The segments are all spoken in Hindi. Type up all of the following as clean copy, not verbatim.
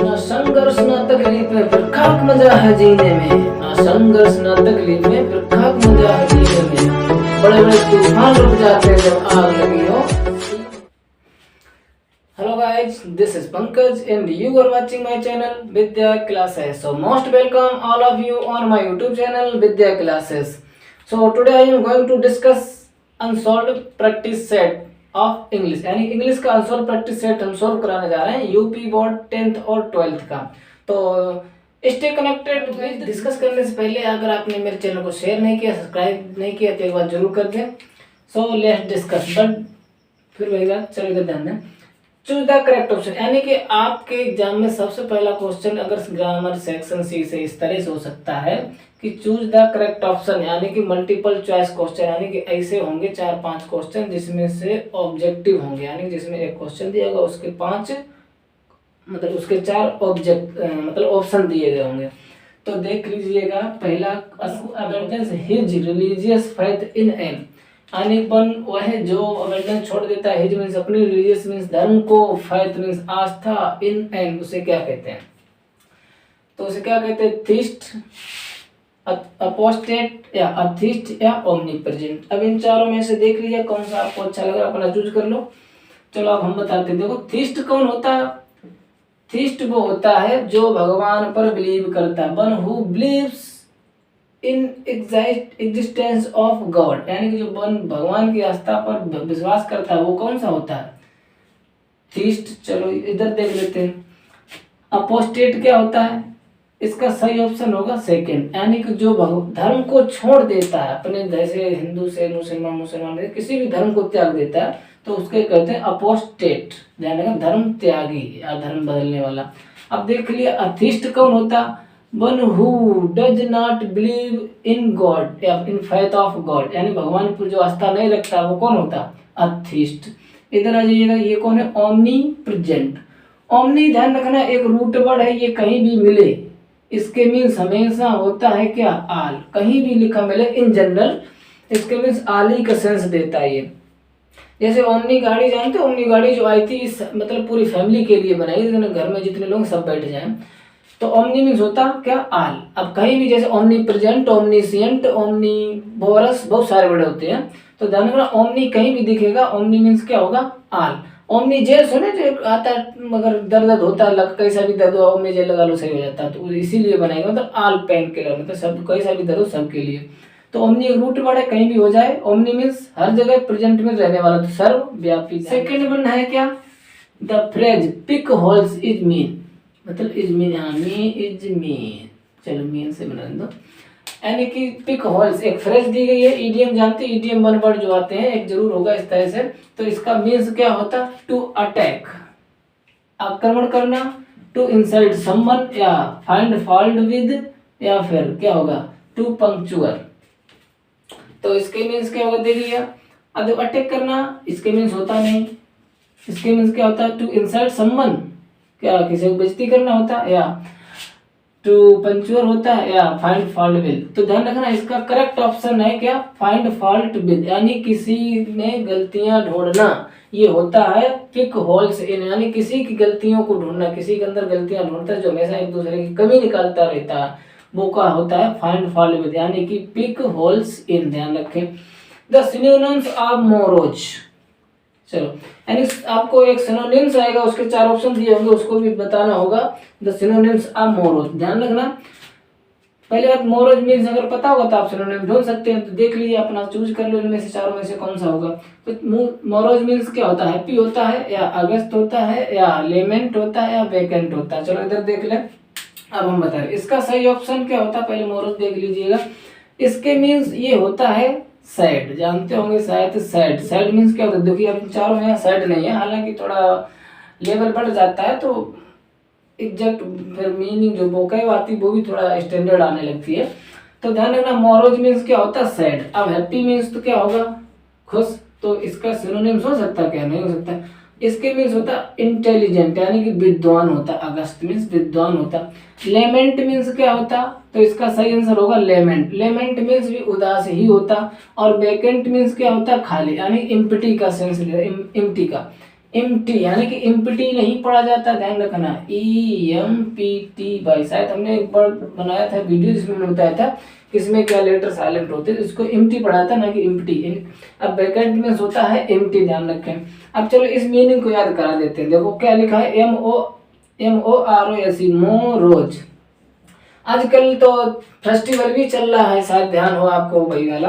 ना संघर्ष ना तकलीफ में फिर खाक मजा है जीने में, ना संघर्ष ना तकलीफ में फिर खाक मजा है जीने में, बड़े बड़े तूफान रुक जाते हैं जब आग लगी हो। Hello guys, this is Pankaj and you are watching my channel Vidya Classes. So most welcome all of you on my YouTube channel Vidya Classes. So today I am going to discuss unsolved practice set of English, यानी इंग्लिश का अनसॉल्व प्रैक्टिस सेट हम सॉल्व कराने जा रहे हैं यूपी बोर्ड 10th और 12th का। तो स्टे कनेक्टेड। डिस्कस करने से पहले अगर आपने मेरे चैनल को शेयर नहीं किया, सब्सक्राइब नहीं किया तो एक बार जरूर कर दें। So let's discuss. बट फिर वही बात, चलो इधर ध्यान दें। चूज द करेक्ट ऑप्शन, यानी कि आपके एग्जाम में सबसे पहला क्वेश्चन अगर ग्रामर सेक्शन सी से इस तरह से हो सकता है कि चूज द करेक्ट ऑप्शन, यानी कि मल्टीपल चॉइस क्वेश्चन, यानी कि ऐसे होंगे 4-5 क्वेश्चन जिसमें से ऑब्जेक्टिव होंगे, यानी जिसमें एक क्वेश्चन दिया होगा उसके 5 मतलब उसके 4 मतलब ऑप्शन दिए गए होंगे। तो देख लीजिएगा, पहला abandons his religious faith in an, यानीपन वह जो अबेंडेंस छोड़ देता है, हिज मीन्स अपनी, रिलीजियस मीन्स धर्म को, फेथ मीन्स आस्था, इन एन उसे क्या कहते हैं? तो उसे क्या कहते हैं? थीस्ट, अपोस्टेट या अथिस्ट या ओमनीप्रेजेंट। अब इन चारों में से देख लीजिए कौन सा आपको अच्छा लग रहा है, अपना चूज कर लो। चलो अब हम बताते हैं। देखो थीस्ट कौन होता है? थीस्ट वो होता है जो भगवान पर बिलीव करता है, one who believes in existence of God, यानी कि जो भगवान की आस्था पर विश्वास करता है वो कौन सा होता है? थीस्ट। चलो इधर देख लेते हैं। अपोस्टेट क्या होता है? इसका सही ऑप्शन होगा सेकंड, यानी कि जो धर्म को छोड़ देता है, अपने जैसे हिंदू से मुसलमान से किसी भी धर्म को त्याग देता है तो उसके कहते हैं अपोस्टेट, यानी कि धर्म त्यागी या धर्म बदलने वाला। अब देख लिया अथिस्ट कौन होता? One who does not believe in God या इन फेथ ऑफ गॉड, यानी भगवान पर जो आस्था नहीं रखता वो कौन होता? अथिस्ट। इधर आ जाइएगा, ये कौन है? Omni present. ओमनी ध्यान रखना एक रूट वर्ड है, ये कहीं भी मिले इसके मीन्स हमेशा होता है क्या? आल। कहीं भी लिखा मिले इन जनरल इसके मीन्स आल ही का सेंस देता है ये। जैसे ओमनी गाड़ी, जानते हो ओमनी गाड़ी जो आई थी इस मतलब पूरी फैमिली के लिए बनाई, घर में जितने लोग सब बैठ जाएं, तो ओमनी मीन्स होता क्या? आल। अब कहीं भी जैसे ओमनी प्रेजेंट, ओमनीसिएंट, ओमनीवोरस, बहुत सारे वर्ड होते हैं, तो ध्यान रखना ओमनी कहीं भी दिखेगा, ओमनी मीन्स क्या होगा? आल। ओमनी जेल सुने जो आता है मगर दर्द होता है, कैसा भी दर्द हो ओमनी जेल लगा लो सही हो जाता है, तो इसीलिए बनाएगा, मतलब आल पेन किलर, मतलब सब कैसा भी दर्द हो सबके लिए। तो ओमनी एक रूट वर्ड है, कहीं भी हो जाए। ओमनी मीन्स हर जगह प्रेजेंट में रहने वाला, तो सर्वव्यापी। सेकंड वन है क्या? The phrase pick holes is mean, मतलब इज मीन, हाँ मी इज मीन, चलो मीन से बना दो, यानी कि पिक होल्स एक फ्रेज दी गई है। ईडीएम जानते हैं, ईडीएम वन वर्ड जो आते हैं एक जरूर होगा इस तरह से, तो इसका मीन्स क्या होता? टू अटैक, आक्रमण करना, टू इंसल्ट समवन या फाइंड फॉल्ट विद, या फिर क्या होगा? To punctual. तो इसके मीन्स क्या होगा? देखिए अब अटैक करना इसके मीन्स होता नहीं, इसके मीन्स क्या होता है? टू इंसल्ट समवन, क्या किसी को बेइज्जती करना होता है, या टू पंक्चुअल होता है, या फाइंड फॉल्ट विद। तो ध्यान रखना इसका करेक्ट ऑप्शन है क्या? फाइंड फॉल्ट विद, यानी किसी में गलतियां ढूंढना, ये होता है पिक होल्स इन, यानी किसी की गलतियों को ढूंढना, किसी के अंदर गलतियां ढूंढता है जो हमेशा एक दूसरे की कमी निकालता रहता है, वो का होता है फाइंड फॉल्ट विद, यानी कि पिक होल्स इन। ध्यान रखें। द सिनोनिम्स ऑफ मोरोज, चलो यानी आपको एक सिनोनिम्स आएगा, उसके 4 ऑप्शन दिए होंगे, उसको भी बताना होगा। द सिनोनिम्स ऑफ मोरोज, ध्यान रखना। पहले बात मोरोज मीन्स अगर पता होगा तो आप सिनोनिम ढूंढ सकते हैं, तो देख लीजिए अपना चूज कर लो इनमें से चारों में से कौन सा होगा। तो मोरोज मीन्स क्या होता है? हैप्पी होता है, या अगस्त होता है, या लेमेंट होता है, या वेकेंट होता है। चलो इधर देख ले, अब हम बता रहे इसका सही ऑप्शन क्या होता है। पहले मोरोज देख लीजिएगा, इसके मीन्स ये होता है सैड, जानते होंगे शायद सैड। सैड मीन्स क्या होता है? देखिए अब चारों में सैड नहीं है, हालांकि थोड़ा लेवल बढ़ जाता है तो एग्जैक्ट फिर मीनिंग जो वोकैब आती है वो भी थोड़ा स्टैंडर्ड आने लगती है। तो ध्यान रखना मोरोज मीन्स क्या होता है? सैड। अब हैप्पी मीन्स तो क्या होगा? खुश। तो इसका सिनोनिम्स हो सकता है क्या? नहीं हो सकता। इसके मीन्स होता इंटेलिजेंट, यानी कि विद्वान होता। अगस्त मीन्स विद्वान होता। लेमेंट मीन्स क्या होता? तो इसका सही आंसर होगा लेमेंट। लेमेंट मीन्स भी उदास ही होता। और वेकेंट मीन्स क्या होता? खाली, यानी इम्प्टी का सेंस, इम्प्टी का। एम्प्टी, यानी कि एम्प्टी नहीं पढ़ा जाता, ध्यान रखना। EMPT भाई, शायद हमने एक बार बनाया था वीडियो जिसमें मैंने बताया था किसमें क्या लेटर साइलेंट होते हैं, इसको एम्प्टी पढ़ा था ना कि एम्प्टी। अब वैकेंट में होता है एम्प्टी, ध्यान रखें। अब चलो इस मीनिंग को याद करा देते हैं। देखो क्या लिखा है, MOROSE, मोरोज। आजकल तो फेस्टिवल भी चल रहा है, शायद ध्यान हो आपको वही वाला।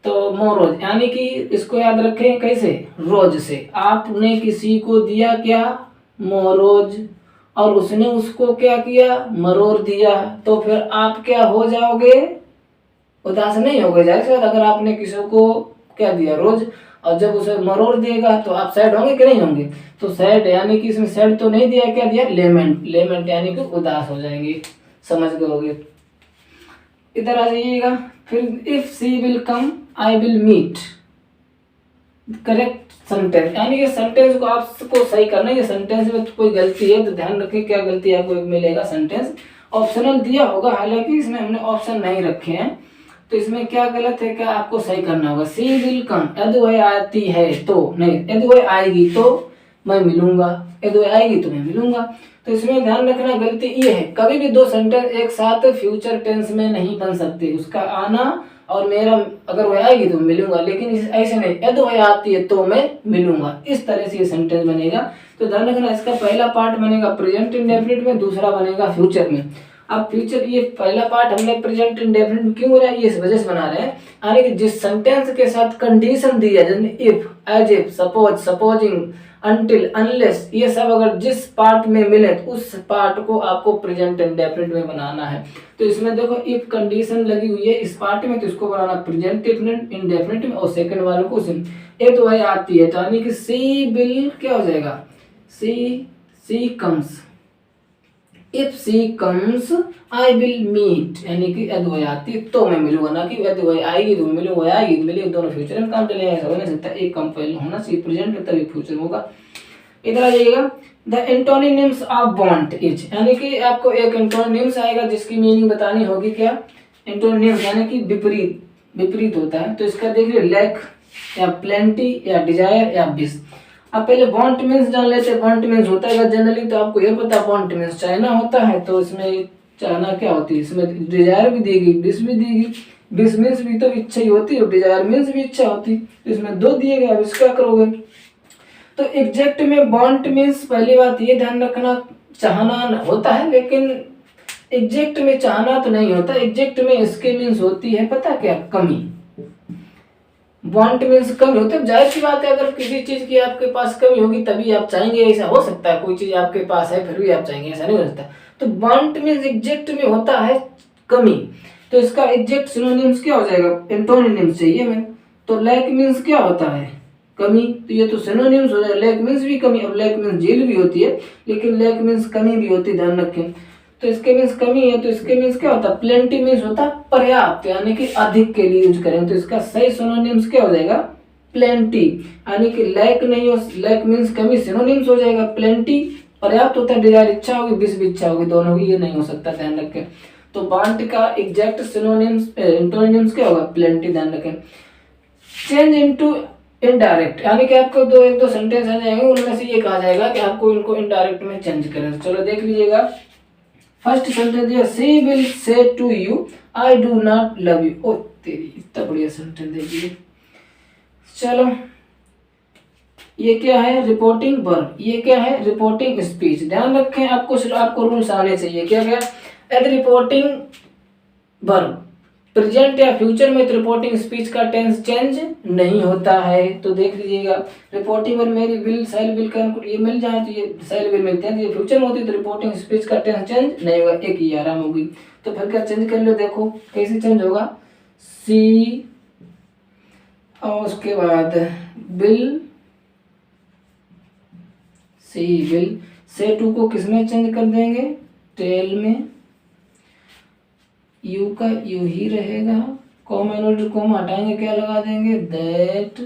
तो मोरोज यानी कि इसको याद रखें कैसे, रोज से। आपने किसी को दिया क्या, मोरोज, और उसने उसको क्या किया, मरोर दिया, तो फिर आप क्या हो जाओगे, उदास नहीं होगे। जाहिर सी बात, अगर आपने किसी को क्या दिया, रोज, और जब उसे मरोर देगा तो आप सैड होंगे कि नहीं होंगे। तो सैड यानी कि इसमें सैड तो नहीं दिया, क्या दिया, लेमेंट। लेमेंट यानी कि उदास हो जाएंगे, समझ गए होगे। इधर आ जाइएगा। फिर if she will come I will meet, correct sentence, यानी कि सेंटेंस को आपको सही करना है। ये सेंटेंस में कोई गलती है तो ध्यान रखें क्या गलती आपको मिलेगा। सेंटेंस ऑप्शनल दिया होगा, हालांकि इसमें हमने ऑप्शन नहीं रखे हैं, तो इसमें क्या गलत है, क्या आपको सही करना होगा। सी विल कम, यदि वह आती है तो, नहीं, यदि वह आएगी तो मैं मिलूंगा, यदि वह आएगी तो मैं मिलूंगा। तो इसमें ध्यान रखना गलती ये है, कभी भी दो सेंटेंस एक साथ फ्यूचर टेंस में नहीं बन सकते। उसका आना और मेरा, अगर वह आएगी तो मिलूंगा, लेकिन ऐसे नहीं, यदि वह आती है तो मैं मिलूंगा, इस तरह से ये सेंटेंस बनेगा। तो ध्यान रखना, इसका पहला पार्ट बनेगा प्रेजेंट इंडेफिनिट में, दूसरा बनेगा फ्यूचर में। अब फ्यूचर, ये पहला पार्ट हमने प्रेजेंट इंडेफिनिट में क्यों हो रहा है, ये इस वजह से बना रहे हैं, यानी कि जिस सेंटेंस के साथ कंडीशन दी है, जैसे if, as if, suppose, supposing, until, unless, ये सब अगर जिस पार्ट में मिले तो उस पार्ट को आपको प्रेजेंट इंडेफिनिट में बनाना है। तो इसमें देखो इफ कंडीशन लगी हुई है इस पार्ट में, तो इसको बनाना प्रेजेंट इंडेफिनिट में, और सेकंड वालों को एक तो वही आती है, तो यानी कि सी विल क्या हो जाएगा, she comes, if she comes I will meet, यानी कि यदि वह आती है तो मैं मिलूंगा, ना कि यदि वह आएगी तो मैं मिलूंगा, वह आएगी तो मिलेगी, दोनों फ्यूचर में काम चलेगा। ऐसा हो नहीं सकता, एक काम पहले होना चाहिए प्रेजेंट तभी फ्यूचर होगा। इधर आ जाइएगा, the antonyms of want is, यानी कि आपको एक एंटोनिम्स आएगा जिसकी मीनिंग बतानी होगी। क्या एंटोनिम्स, यानी कि विपरीत, विपरीत होता है। तो इसका देखिए, लैक या प्लेंटी या डिजायर या विश। अब पहले वांट मीन्स जान लेते हैं। वांट मीन्स होता है जनरली, तो आपको ये पता वांट मीन्स चाहना होता है, तो इसमें चाहना क्या होती है, इसमें डिजायर भी देगी, विश भी देगी। विश मीन्स भी तो इच्छा ही होती है, डिजायर मीन्स भी इच्छा होती है, तो इसमें दो दिए गए, अब इसका करोगे। तो एग्जैक्ट में वांट मीन्स, पहली बात ये ध्यान रखना, चाहना होता है, लेकिन एग्जैक्ट में चाहना तो नहीं होता। एग्जैक्ट में इसके मीन्स होती है पता क्या, कमी। वांट मीन्स कमी होता है। जाहिर सी बात है, अगर किसी चीज की आपके पास कमी होगी तभी आप चाहेंगे, ऐसा हो सकता है। कोई चीज आपके पास है फिर भी आप चाहेंगे, ऐसा नहीं हो सकता। तो वांट मीन्स एग्जैक्ट में होता है कमी, तो इसका एग्जैक्ट सिनोनिम्स क्या हो जाएगा, एंटोनिम्स चाहिए हमें। तो लैक मीन्स क्या होता है, कमी, तो ये तो सिनोनिम्स हो जाएगा। लैक मीन्स भी कमी, अब लैक मीन्स झील भी होती है, लेकिन लैक मीन्स कमी भी होती है, ध्यान रखें। तो इसके मीन्स कमी है, तो इसके मीन्स क्या होता है, प्लेंटी मीन्स होता है पर्याप्त, यानी कि अधिक के लिए यूज करेंगे। तो इसका सही सिनोनिम्स क्या हो जाएगा, प्लेंटी, यानी कि लैक नहीं हो, लैक मीन्स कमी, सिनोनिम्स हो जाएगा प्लेंटी, पर्याप्त होता है, डिजायर इच्छा होगी, विश भी इच्छा होगी, दोनों की, ये नहीं हो सकता, ध्यान रखें। तो वांट का एग्जैक्ट सिनोनिम्स एंटोनिम्स क्या होगा, प्लेंटी, ध्यान रखें। चेंज इनटू इनडायरेक्ट, यानी कि आपको एक दो सेंटेंस आ जाएंगे, उनमें से ये कहा जाएगा कि आपको इनको इनडायरेक्ट में चेंज करें। चलो देख लीजिएगा। फर्स्ट सेंटेंस दिया, she will say to you I do not love you. ओ तेरी, इतना बढ़िया सेंटेंस देखिए। चलो ये क्या है, रिपोर्टिंग वर्ब, ये क्या है, रिपोर्टिंग स्पीच। ध्यान रखें, आपको रूल्स आने चाहिए। क्या क्या, यदि रिपोर्टिंग वर्ब प्रेजेंट या फ्यूचर में, तो रिपोर्टिंग स्पीच का टेंस चेंज नहीं होता है। तो देख लीजिएगा, रिपोर्टिंग वर्ब मेरी विल, शैल, विल का ये मिल जाए तो ये शैल विल मिलते हैं, तो ये फ्यूचर में होती है, तो रिपोर्टिंग स्पीच का टेंस चेंज नहीं होगा, एक ही आराम होगी। तो फिर क्या चेंज कर लो, देखो कैसे चेंज होगा, सी और उसके बाद will, C will, say to को किसमें चेंज कर देंगे, टेल में, यू का यू ही रहेगा, कॉमा इनवर्टेड कॉमा हटाएंगे, क्या लगा देंगे, दैट।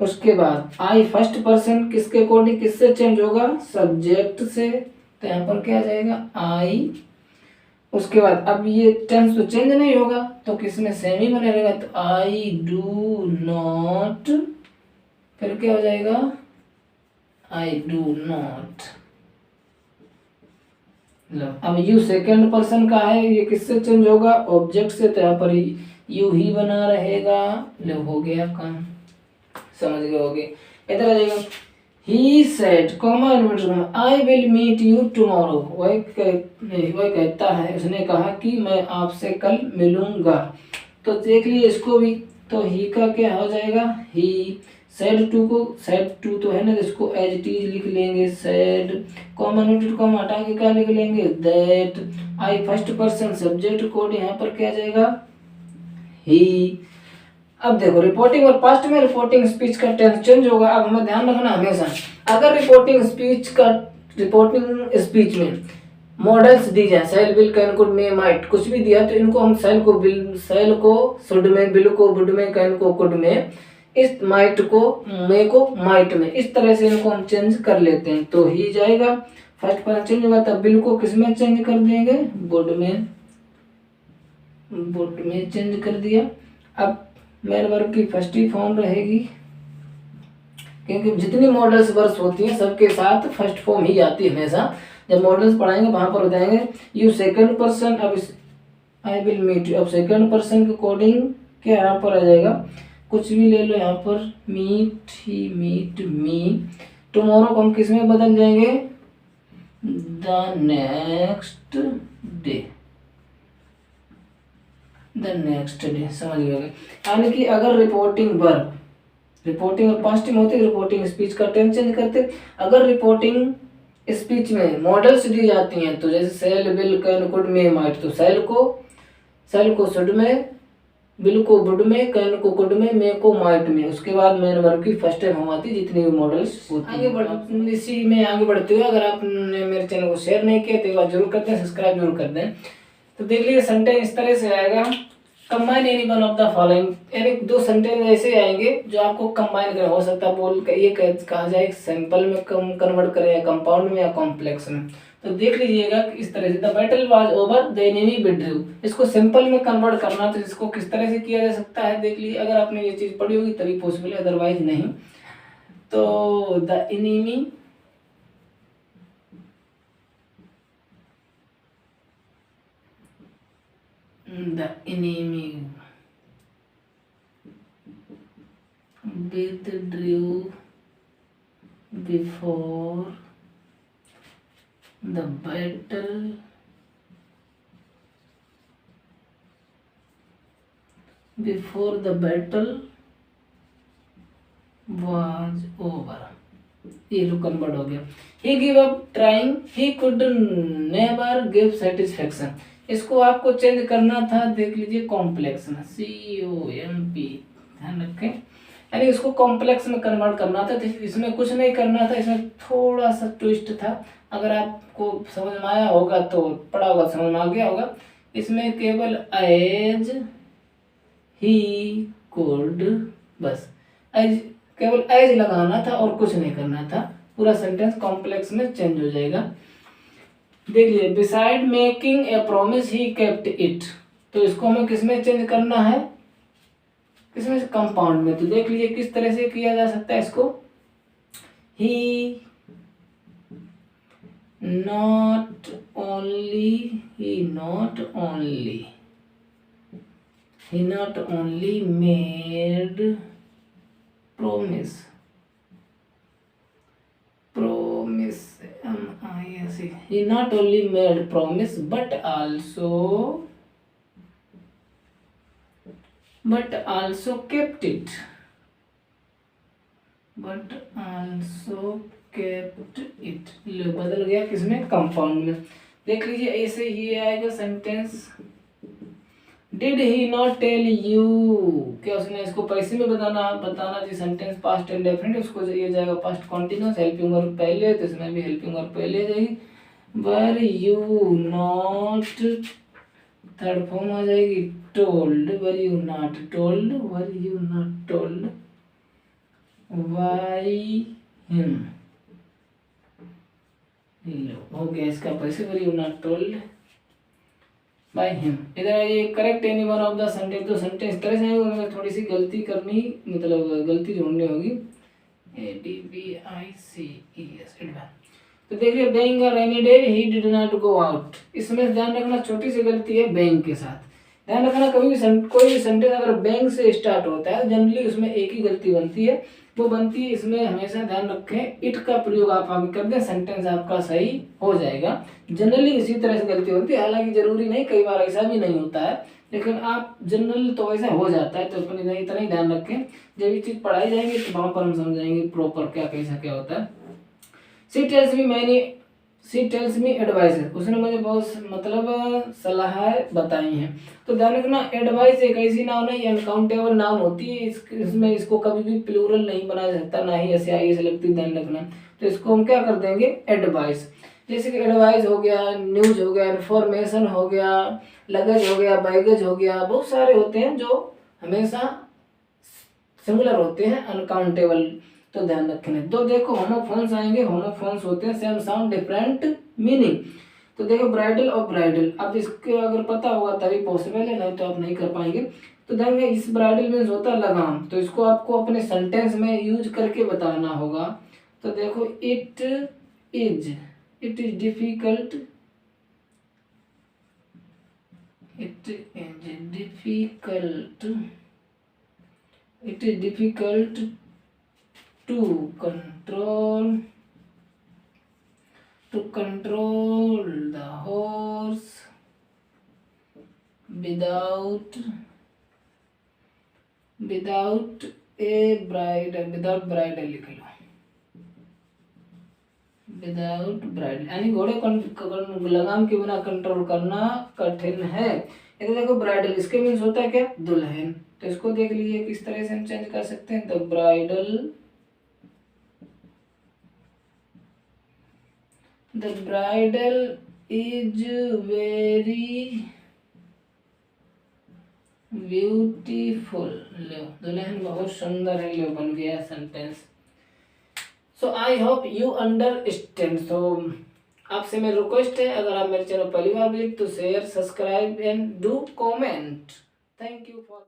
उसके बाद आई फर्स्ट पर्सन किसके अकॉर्डिंग, किससे चेंज होगा, सब्जेक्ट से, तो यहाँ पर क्या आ जाएगा, आई। उसके बाद अब ये टेंस तो चेंज नहीं होगा, तो किसमें सेम ही बने रहेगा, तो आई डू नॉट, फिर क्या हो जाएगा, आई डू नॉट। अब यू सेकंड पर्सन का है, ये किससे चेंज होगा, ऑब्जेक्ट से, तो यहाँ पर यू ही बना रहेगा। लो हो गया काम, समझ गए होगे। इधर आ जाएगा, he said comma I will meet you tomorrow, वह कहता है, उसने कहा कि मैं आपसे कल मिलूंगा। तो देख लिए इसको भी, तो ही का क्या हो जाएगा, ही सेड टू को, सेड टू तो है ना, इसको एज इट इज लिख लेंगे, सेड कॉमा नोटेड कॉमा हटा के क्या लिख लेंगे, that. I first person subject code, यहाँ पर क्या जाएगा, ही। अब देखो रिपोर्टिंग और पास्ट में रिपोर्टिंग स्पीच का टेंस चेंज होगा। अब हमें ध्यान रखना हमेशा, अगर रिपोर्टिंग स्पीच में मॉडल्स दी जाए, shall will can could may might कुछ भी दिया, तो इनको हम सेल को शुड में, बिल को वुड में, कैन को कुड में, इस माइट को मे को माइट में, इस तरह से इनको हम चेंज कर लेते हैं। तो ही जाएगा, फर्स्ट पर्सन चेंज होगा, तब बिल को किस में चेंज कर देंगे, वुड में चेंज कर दिया। अब मेन वर्ब की फर्स्ट ही फॉर्म रहेगी, क्योंकि जितनी मॉडल्स वर्ड्स होती हैं सबके साथ फर्स्ट फॉर्म ही आती है हमेशा। जब मॉडल्स पढ़ाएंगे वहां पर हो जाएंगे यू सेकंड पर्सन, अब आई विल मीट यू, अब सेकंड पर्सन के अकॉर्डिंग क्या यहाँ पर आ जाएगा, कुछ भी ले लो, यहाँ पर मीट ही, मीट मी। टुमारो को हम किस में बदल जाएंगे, the next day, the next day, समझ गए। यानी कि अगर रिपोर्टिंग वर्ब, रिपोर्टिंग और पास्ट में होती, रिपोर्टिंग स्पीच का टेंस चेंज करते। अगर रिपोर्टिंग स्पीच में मॉडल्स दी जाती हैं, तो जैसे shall will can could may might, तो सेल को शुड में, बिल को वुड में, कैन को कुड में, मे को माइट में, उसके बाद मेन वर्ब की फर्स्ट फॉर्म आती है जितनी भी मॉडल्स होती हैं। इसी में आगे बढ़ते हुए, अगर आपने मेरे चैनल को शेयर नहीं किया तो एक बार जरूर कर दें, सब्सक्राइब जरूर कर दें। तो देख लीजिए सेंटेंस इस तरह से आएगा, combine any one of the following, यानी दो सेंटेंस ऐसे आएंगे जो आपको कंबाइन करना हो सकता है, बोल ये कहा जाए सिंपल में कन्वर्ट करें, या कंपाउंड में, या कॉम्प्लेक्स में। तो देख लीजिएगा कि इस तरह से, the battle was over the enemy withdrew, इसको सिंपल में कन्वर्ट करना, तो इसको किस तरह से किया जा सकता है देख लीजिए। अगर आपने ये चीज पढ़ी होगी तभी पॉसिबल है, अदरवाइज नहीं। तो the enemy withdrew before the battle was over, ये लो कन्वर्ट हो गया। he gave up trying, he could never give satisfaction, इसको आपको चेंज करना था, देख लीजिए कॉम्प्लेक्स में, COMP, ध्यान रखें, यानी इसको कॉम्प्लेक्स में कन्वर्ट करना था। इसमें कुछ नहीं करना था, इसमें थोड़ा सा ट्विस्ट था, अगर आपको समझ में आया होगा तो पढ़ा होगा समझ में आ गया होगा। इसमें केवल एज ही कुड, बस एज, केवल एज लगाना था और कुछ नहीं करना था, पूरा सेंटेंस कॉम्प्लेक्स में चेंज हो जाएगा। देख लीजिए, beside making a promise he kept it, तो इसको हमें किसमें चेंज करना है, किसमें, कंपाउंड में। तो देख लीजिए किस तरह से किया जा सकता है इसको, he not only made promise he not only made promise but also kept it, लो बदल गया किसमें, कंपाउंड में। देख लीजिए ऐसे ही आएगा sentence, did he not tell you, क्या उसने इसको पैसे में बताना जी, सेंटेंस पास्ट एंड डेफिनेट, उसको ये जाएगा पास्ट कॉन्टिन्यूअस, हेल्पिंग वर्ब पहले, तो इसमें भी हेल्पिंग वर्ब पहले जाएगी। Were you not, third form आ जाएगी, told, were you not told by him, हो गया इसका पैसे, were you not told by him. इधर ये correct any one of the sentence, तो सेंटेंस इस तरह से थोड़ी सी गलती करनी, मतलब गलती जोड़नी होगी। ADVICES advance. तो देखिए being a rainy day he did not go out, इसमें ध्यान रखना छोटी सी गलती है बेइंग के साथ। ध्यान रखना कभी भी कोई भी सेंटेंस अगर बेइंग से स्टार्ट होता है जनरली उसमें एक ही गलती बनती है, वो बनती है इसमें हमेशा ध्यान रखें इट का प्रयोग आप आगे कर दें, सेंटेंस आपका सही हो जाएगा। जनरली इसी तरह से गलती होती है, हालांकि जरूरी नहीं, कई बार ऐसा भी नहीं होता है, लेकिन आप जनरल तो ऐसा हो जाता है। तो अपने इतना ही ध्यान रखें, जब ये चीज़ पढ़ाई जाएंगी तो वहाँ पर हम समझाएंगे प्रॉपर क्या कैसा क्या होता है। सी टेल्स मी एडवाइस, उसने मुझे बहुत मतलब सलाह बताई हैं। तो ध्यान रखना एडवाइस एक ऐसी नाउन है, अनकाउंटेबल नाउन होती है, इसमें इसको कभी भी प्लूरल नहीं बनाया जाता, ना ही ऐसे आई से लगती, ध्यान रखना। तो इसको हम क्या कर देंगे एडवाइस, जैसे कि एडवाइस हो गया, न्यूज हो गया, इन्फॉर्मेशन हो गया, लगेज हो गया, बैगेज हो गया, बहुत सारे होते हैं जो हमेशा सिमिलर होते हैं, अनकाउंटेबल। तो ध्यान रखना। तो देखो होमोफोन्स आएंगे, होमोफोन्स होते हैं सेम साउंड डिफरेंट मीनिंग। तो देखो ब्राइडल और ब्राइडल, अब इसके अगर पता होगा तभी पॉसिबल है, नहीं तो आप नहीं कर पाएंगे। तो ध्यान इस ब्राइडल मीन्स होता है लगाम, तो इसको आपको अपने सेंटेंस में यूज करके बताना होगा। तो देखो it is difficult, it is difficult to control the horse without a bridle, without bridle लिख लो, विदाउट ब्राइडल, यानी घोड़े लगाम के बिना कंट्रोल करना कठिन है। ये देखो ब्राइडल, इसके मीन्स होता है क्या दुल्हन। तो इसको देख लीजिए किस तरह से हम चेंज कर सकते हैं। The bridal is very beautiful, लो दुल्हन बहुत सुंदर है, लो बन गया sentence. So I hope you understand. So आपसे मेरी रिक्वेस्ट है, अगर आप मेरे चैनल पहली बार विजिट तो share, subscribe and do comment. Thank you for